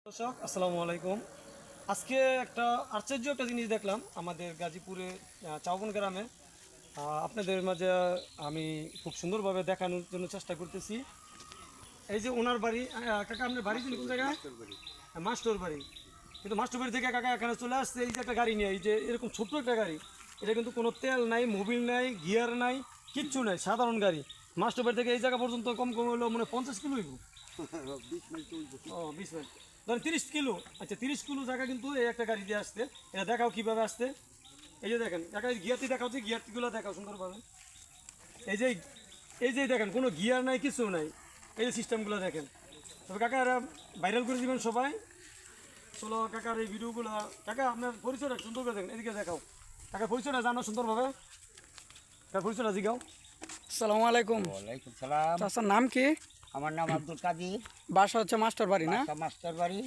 দর্শক আসসালামু আলাইকুম। আজকে আশ্চর্য একটা জিনিস দেখলাম আমাদের গাজীপুরে চাউবন গ্রামে। আপনাদের মাঝে আমি খুব সুন্দরভাবে দেখানোর জন্য চেষ্টা করতেছি। এই যে ওনার বাড়ি, কাকা আপনার বাড়ি ছিল কোন জায়গায়? মাস্টার বাড়ি। কিন্তু মাস্টার বাড়ি থেকে কাকা এখানে চলে আসছে এই যে একটা গাড়ি নিয়ে, এই যে এরকম ছোট্ট একটা গাড়ি। এটা কিন্তু কোনো তেল নাই, মোবিল নাই, গিয়ার নাই, কিচ্ছু নাই, সাধারণ গাড়ি। মাস্টার বাড়ি থেকে এই জায়গা পর্যন্ত কম কম হলো মনে হয় 50 কিলো হইব। ও 20 মিনিট, ধরেন 30 কিলো। আচ্ছা 30 কিলো জায়গা কিন্তু এই একটা গাড়ি দিয়ে আসতে। এটা দেখাও কীভাবে আসতে। এই যে দেখেন কাকা, গিয়ারটি দেখাও, যে গিয়ারটিগুলো দেখাও সুন্দরভাবে। এই যে এই যে দেখেন কোনো গিয়ার নাই, কিছু নাই। এই যে সিস্টেমগুলো দেখেন। তবে কাকা এরা ভাইরাল করে দিবেন সবাই। চলো কাকার এই ভিডিওগুলো, কাকা আপনার পরিচয়টা সুন্দর করে দেখেন, এদিকে দেখাও। কাকা পরিচয়টা জানো সুন্দরভাবে, কার পরিচয়টা জিগাও। আসসালামু আলাইকুম। ওয়ালাইকুম সালাম। চাচার নাম কি? আমার নাম আব্দুল কাদির, বাসা হচ্ছে মাস্টার বাড়ি না? মাস্টার বাড়ি।